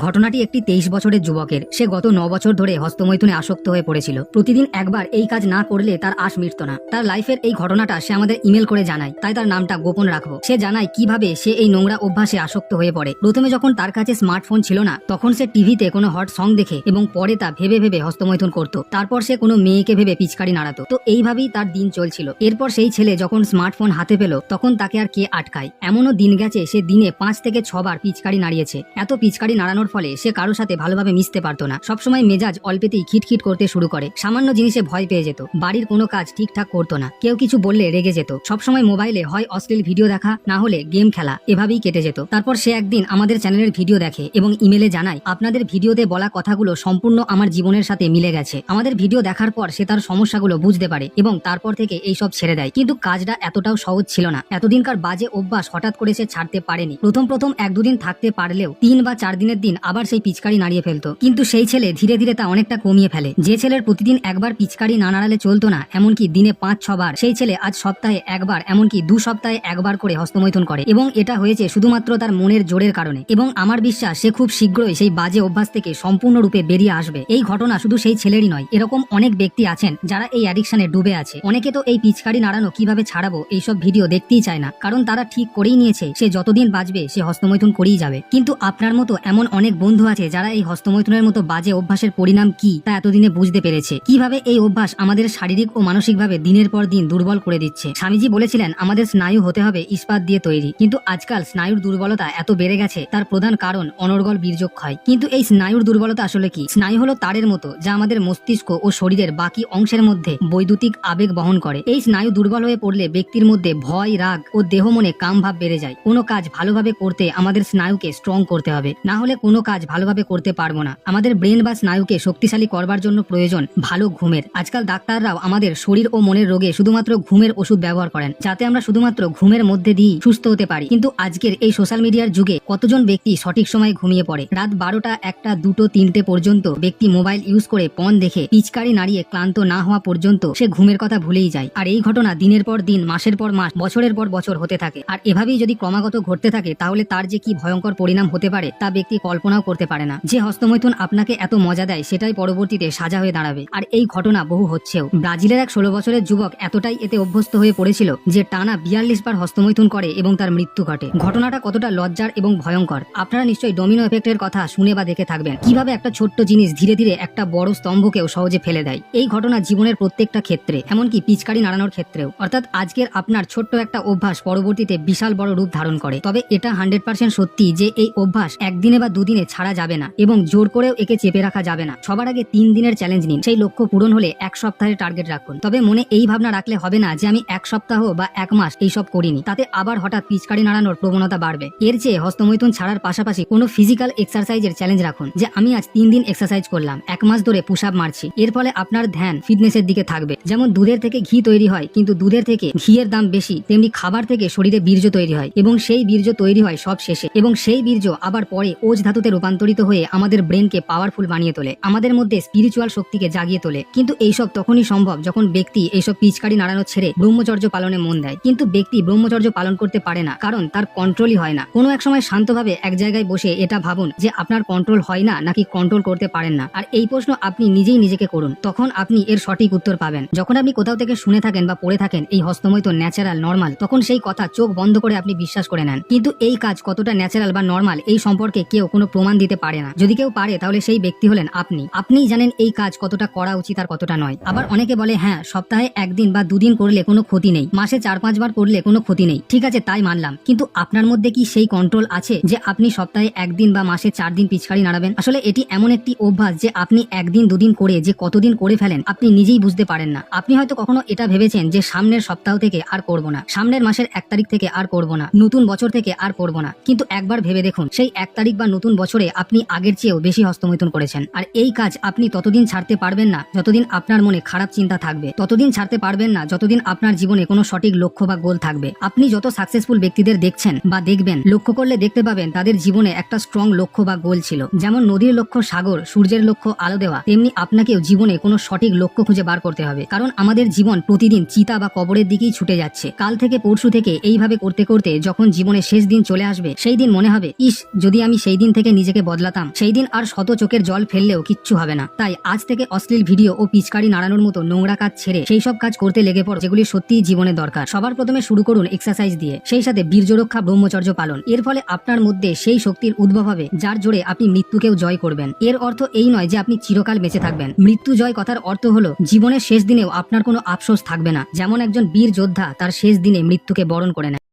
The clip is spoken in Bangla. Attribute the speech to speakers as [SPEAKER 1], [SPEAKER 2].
[SPEAKER 1] ঘটনাটি একটি 23 বছরের যুবকের। সে গত 9 বছর ধরে হস্তমৈথুনে আসক্ত হয়ে পড়েছিল। প্রতিদিন একবার এই কাজ না করলে তার আশ মিটত না। তার লাইফের এই ঘটনাটা সে আমাদের ইমেল করে জানায়, তাই তার নামটা গোপন রাখবো। সে জানায় কিভাবে সে এই নোংরা অভ্যাসে আসক্ত হয়ে পড়ে। প্রথমে যখন তার কাছে স্মার্টফোন ছিল না, তখন সে টিভিতে কোনো হট সং দেখে এবং পরে তা ভেবে ভেবে হস্তমৈথুন করত। তারপর সে কোনো মেয়েকে ভেবে পিচকারি নাড়াতো। তো এইভাবেই তার দিন চলছিল। এরপর সেই ছেলে যখন স্মার্টফোন হাতে পেল, তখন তাকে আর কে আটকায়। এমনও দিন গেছে সে দিনে 5 থেকে 6 বার পিচকারি নাড়িয়েছে। এত পিচকারি নাড়ানোর ফলে সে কারোর সাথে ভালোভাবে মিশতে পারতো না। সবসময় মেজাজ অল্পেতেই খিটখিট করতে শুরু করে। সামান্য জিনিসে ভয় পেয়ে যেত। বাড়ির কোনো কাজ ঠিকঠাক করতো না। কেউ কিছু বললে রেগে যেত। সবসময় মোবাইলে হয় অশ্লীল ভিডিও দেখা, না হলে গেম খেলা, এভাবেই কেটে যেত। তারপর সে একদিন আমাদের চ্যানেলের ভিডিও দেখে এবং ইমেলে জানায়, আপনাদের ভিডিওতে বলা কথাগুলো সম্পূর্ণ আমার জীবনের সাথে মিলে গেছে। আমাদের ভিডিও দেখার পর সে তার সমস্যাগুলো বুঝতে পারে এবং তারপর থেকে এইসব ছেড়ে দেয়। কিন্তু কাজটা এতটাও সহজ ছিল না। এতদিনকার বাজে অভ্যাস হঠাৎ করে সে ছাড়তে পারেনি। প্রথম 1-2 দিন থাকতে পারলেও 3 বা 4 দিনের দিন আবার সেই পিচকারি নাড়িয়ে ফেলতো। কিন্তু সেই ছেলে ধীরে ধীরে তা অনেকটা কমিয়ে ফেলে। যে ছেলের প্রতিদিন একবার পিচকারি না নাড়ালে চলতো না, এমনকি দিনে 5-6 বার, সেই ছেলে আজ সপ্তাহে একবার, এমনকি 2 সপ্তাহে একবার করে হস্তমৈথুন করে। এবং এটা হয়েছে শুধুমাত্র তার মনের জোরের কারণে। এবং আমার বিশ্বাস সে খুব শীঘ্রই সেই বাজে অভ্যাস থেকে সম্পূর্ণরূপে বেরিয়ে আসবে। এই ঘটনা শুধু সেই ছেলেরই নয়, এরকম অনেক ব্যক্তি আছেন যারা এই অ্যাডিকশনে ডুবে আছে। অনেকে তো এই পিচকারি নাড়ানো কিভাবে ছাড়াবো এইসব ভিডিও দেখতেই চায় না, কারণ তারা ঠিক করেই নিয়েছে সে যতদিন বাঁচবে সে হস্তমৈথুন করেই যাবে। কিন্তু আপনার মতো এমন অনেক বন্ধু আছে যারা এই হস্তমৈথুনের মতো বাজে অভ্যাসের পরিণাম কি তা এতদিনে বুঝতে পেরেছে। কিভাবে এই অভ্যাস আমাদের শারীরিক ও মানসিকভাবে দিনের পর দিন দুর্বল করে দিচ্ছে। স্বামীজি বলেছিলেন আমাদের স্নায়ু হতে হবে ইস্পাত দিয়ে তৈরি। কিন্তু আজকাল স্নায়ুর দুর্বলতা এত বেড়ে গেছে, তার প্রধান কারণ অনর্গল বীর্যক্ষয়। কিন্তু এই স্নায়ুর দুর্বলতা আসলে কি? স্নায়ু হলো তারের মতো যা আমাদের মস্তিষ্ক ও শরীরের বাকি অংশের মধ্যে বৈদ্যুতিক আবেগ বহন করে। এই স্নায়ু দুর্বল হয়ে পড়লে ব্যক্তির মধ্যে ভয়, রাগ ও দেহ মনে কাম ভাব বেড়ে যায়। কোনো কাজ ভালোভাবে করতে আমাদের স্নায়ুকে স্ট্রং করতে হবে, না হলে কোনো কাজ ভালোভাবে করতে পারবো না। আমাদের ব্রেন বা স্নায়ুকে শক্তিশালী করবার জন্য প্রয়োজন ভালো ঘুমের। আজকাল ডাক্তাররাও আমাদের শরীর ও মনের রোগে শুধুমাত্র ঘুমের ওষুধ ব্যবহার করেন, যাতে আমরা শুধুমাত্র ঘুমের মধ্যে দিয়ে সুস্থ হতে পারি। কিন্তু আজকের এই সোশ্যাল মিডিয়ার যুগে কতজন ব্যক্তি সঠিক সময়ে ঘুমিয়ে পড়ে? রাত 12টা, 1টা, 2টো, 3টে পর্যন্ত ব্যক্তি মোবাইল ইউজ করে পণ দেখে পিচকারি নাড়িয়ে ক্লান্ত না হওয়া পর্যন্ত সে ঘুমের কথা ভুলেই যায়। আর এই ঘটনা দিনের পর দিন, মাসের পর মাস, বছরের পর বছর হতে থাকে। আর এভাবেই যদি ক্রমাগত ঘটতে থাকে তাহলে তার যে কি ভয়ঙ্কর পরিণাম হতে পারে তা ব্যক্তি কল্পনাও করতে পারে না। যে হস্তমৈথুন আপনাকে এত মজা দেয় সেটাই পরবর্তীতে সাজা হয়ে দাঁড়াবে। আর এই ঘটনা বহু হচ্ছেও। ব্রাজিলের এক 16 বছরের যুবক এতটাই এতে অভ্যস্ত হয়ে পড়েছিল যে টানা 42 বার হস্তমৈথুন করে এবং তার মৃত্যু ঘটে। ঘটনাটা কতটা লজ্জার এবং ভয়ঙ্কর আপনারা নিশ্চয়ই ডোমিনো এফেক্টের কথা শুনে বা দেখে থাকবেন। কিভাবে একটা ছোট্ট জিনিস ধীরে ধীরে একটা বড় স্তম্ভকেও সহজে ফেলে দেয়। এই ঘটনা জীবনের প্রত্যেকটা ক্ষেত্রে, এমনকি পিচকারি নাড়ানোর ক্ষেত্রেও। অর্থাৎ আজকের আপনার ছোট্ট একটা অভ্যাস পরবর্তীতে বিশাল বড় রূপ ধারণ করে। তবে এটা 100% সত্যি যে এই অভ্যাস একদিনে বা 2 দিনে ছাড়া যাবে না এবং জোর করেও একে চেপে রাখা যাবে না। সবার আগে 3 দিনের চ্যালেঞ্জ নিন। সেই লক্ষ্য পূরণ হলে 1 সপ্তাহের টার্গেট রাখুন। তবে মনে এই ভাবনা রাখলে হবে না যে আমি 1 সপ্তাহ বা 1 মাস এইসব করিনি, তাতে আবার হঠাৎ পিচকারি নাড়ানোর প্রবণতা বাড়বে। এর চেয়ে হস্তমৈথুন ছাড়ার পাশাপাশি কোনো ফিজিক্যাল এক্সারসাইজের চ্যালেঞ্জ রাখুন, যে আমি আজ 3 দিন এক্সারসাইজ করলাম, 1 মাস ধরে পুশ আপ মারছি। এর ফলে আপনার ধ্যান ফিটনেসের দিকে থাকবে। যেমন দুধের থেকে ঘি তৈরি হয়, কিন্তু দুধের থেকে ঘিয়ের দাম বেশি, তেমনি খাবার থেকে শরীরে বীর্য তৈরি হয় এবং সেই বীর্য তৈরি হয় সব শেষে, এবং সেই বীর্য আবার পরে ওজ ধাতুতে রূপান্তরিত হয়ে আমাদের ব্রেনকে পাওয়ারফুল বানিয়ে তোলে, আমাদের মধ্যে স্পিরিচুয়াল শক্তিকে জাগিয়ে তোলে। কিন্তু এইসব তখনই সম্ভব যখন ব্যক্তি এইসব পিচকারি নাড়ানো ছেড়ে ব্রহ্মচর্য পালনে মন দেয়। কিন্তু ব্যক্তি ব্রহ্মচর্য পালন করতে পারে না, কারণ তার কন্ট্রোলই হয় না। কোনো এক সময় শান্তভাবে এক জায়গায় বসে এটা ভাবুন যে আপনার কন্ট্রোল হয় না নাকি কন্ট্রোল করতে পারেন না। আর এই প্রশ্ন আপনি নিজেই নিজেকে করুন, তখন আপনি এর সঠিক উত্তর পাবেন। যখন আপনি কোথাও থেকে শুনে থাকেন বা পড়ে থাকেন এই হস্তমৈথুন ন্যাচারাল, নর্মাল, তখন সেই কথা চোখ বন্ধ করে আপনি বিশ্বাস করে নেন। কিন্তু এই কাজ কতটা ন্যাচারাল বা নর্মাল এই সম্পর্কে কেউ কোনো প্রমাণ দিতে পারে না। যদি কেউ পারে তাহলে সেই ব্যক্তি হলেন আপনি। আপনিই জানেন এই কাজ কতটা করা উচিত আর কতটা নয়। আবার অনেকে বলে হ্যাঁ, সপ্তাহে 1 দিন বা 2 দিন করলে কোনো ক্ষতি নেই, মাসে 4-5 বার করলে কোনো ক্ষতি নেই। ঠিক আছে, তাই মানলাম, কিন্তু আপনার মধ্যে কি সেই কন্ট্রোল আছে যে আপনি সপ্তাহে 1 দিন বা মাসে 4 দিন পিচকারি নাড়াবেন? আসলে এটি এমন একটি অভ্যাস যে আপনি 1 দিন 2 দিন করে যে কতদিন করে ফেলেন আপনি নিজেই বুঝতে পারেন না। আপনি হয়তো কখনো এটা ভেবেছেন যে সামনের সপ্তাহ থেকে আর করব না, সামনের মাসের 1 তারিখ থেকে আর করব না, নতুন বছর থেকে আর করব না। কিন্তু একবার ভেবে দেখুন সেই 1 তারিখ বা নতুন বছরে আপনি আগের চেয়েও বেশি হস্তমৈথুন করেছেন। আর এই কাজ আপনি ততদিন ছাড়তে পারবেন না যতদিন আপনার মনে খারাপ চিন্তা থাকবে, ততদিন ছাড়তে পারবেন না যতদিন আপনার জীবনে কোনো সঠিক লক্ষ্য বা গোল থাকবে। আপনি যত সাকসেসফুল ব্যক্তিদের দেখছেন বা দেখবেন, লক্ষ্য করলে দেখতে পাবেন তাদের জীবনে একটা স্ট্রং লক্ষ্য বা গোল ছিল। যেমন নদীর লক্ষ্য সাগর, সূর্যের লক্ষ্য আলো দেওয়া, তেমনি আপনাকেও জীবনে কোনো সঠিক লক্ষ্য খুঁজে বার করতে হবে। কারণ আমাদের জীবন প্রতিদিন চিতা বা কবরের দিকেই ছুটে যাচ্ছে। কাল থেকে পরশু থেকে এইভাবে করতে করতে যখন জীবনের শেষ দিন চলে আসবে, সেই দিন মনে হবে ইস, যদি আমি সেই দিন থেকে থেকে নিজেকে বদলাতাম, সেই দিন আর শত চোখের জল ফেললেও কিচ্ছু হবে না। তাই আজ থেকে অশ্লীল ভিডিও ও পিচকারি নাড়ানোর মতো নোংরা কাজ ছেড়ে সেই সব কাজ করতে লেগে পড়ো যেগুলি সত্যিই জীবনে দরকার। সবার প্রথমে শুরু করুন এক্সারসাইজ দিয়ে, সেই সাথে বীর্যরক্ষা ব্রহ্মচর্য পালন। এর ফলে আপনার মধ্যে সেই শক্তির উদ্ভব হবে যার জোরে আপনি মৃত্যুকেও জয় করবেন। এর অর্থ এই নয় যে আপনি চিরকাল বেঁচে থাকবেন। মৃত্যু জয় কথার অর্থ হলো জীবনের শেষ দিনেও আপনার কোনো আফসোস থাকবে না। যেমন একজন বীর যোদ্ধা তার শেষ দিনে মৃত্যুকে বরণ করে নেয়।